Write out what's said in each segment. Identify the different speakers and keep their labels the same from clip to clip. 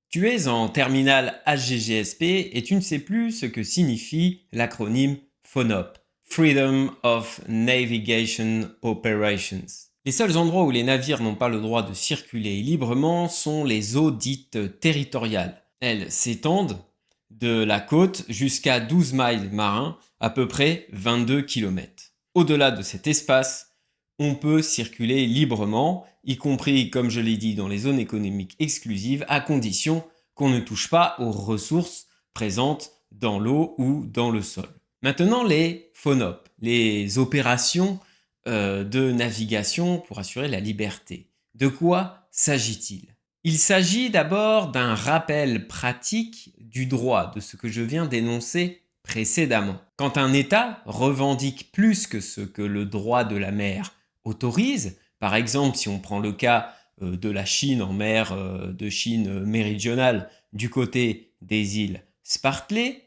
Speaker 1: Tu es en terminale HGGSP et tu ne sais plus ce que signifie l'acronyme FONOP, Freedom of Navigation Operations. Les seuls endroits où les navires n'ont pas le droit de circuler librement sont les eaux dites territoriales. Elles s'étendent de la côte jusqu'à 12 miles marins, à peu près 22 km. Au-delà de cet espace, on peut circuler librement, y compris, comme je l'ai dit, dans les zones économiques exclusives, à condition qu'on ne touche pas aux ressources présentes dans l'eau ou dans le sol. Maintenant, les FONOP, les opérations de navigation pour assurer la liberté. De quoi s'agit-il? Il s'agit d'abord d'un rappel pratique du droit, de ce que je viens d'énoncer précédemment. Quand un État revendique plus que ce que le droit de la mer autorise, par exemple si on prend le cas de la Chine en mer de Chine méridionale du côté des îles Spratly,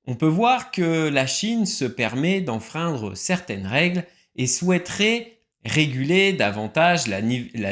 Speaker 1: on peut voir que la Chine se permet d'enfreindre certaines règles et souhaiterait réguler davantage la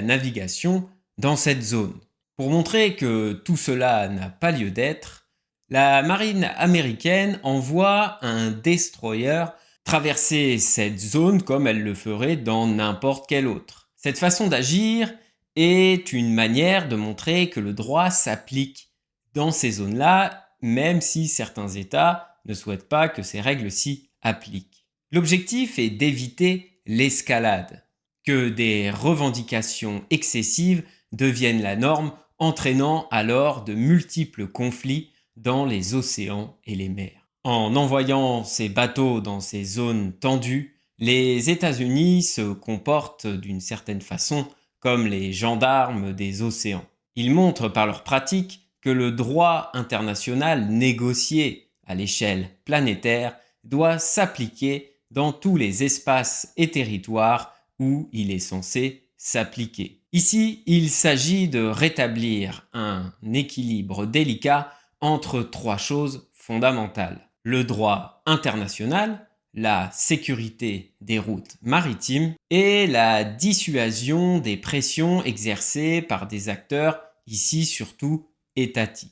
Speaker 1: navigation dans cette zone. Pour montrer que tout cela n'a pas lieu d'être, la marine américaine envoie un destroyer traverser cette zone comme elle le ferait dans n'importe quelle autre. Cette façon d'agir est une manière de montrer que le droit s'applique dans ces zones-là, même si certains États ne souhaitent pas que ces règles s'y appliquent. L'objectif est d'éviter l'escalade, que des revendications excessives deviennent la norme, entraînant alors de multiples conflits dans les océans et les mers. En envoyant ces bateaux dans ces zones tendues, les États-Unis se comportent d'une certaine façon comme les gendarmes des océans. Ils montrent par leur pratique que le droit international négocié à l'échelle planétaire doit s'appliquer dans tous les espaces et territoires où il est censé s'appliquer. Ici, il s'agit de rétablir un équilibre délicat entre trois choses fondamentales: le droit international, la sécurité des routes maritimes et la dissuasion des pressions exercées par des acteurs, ici surtout étatiques.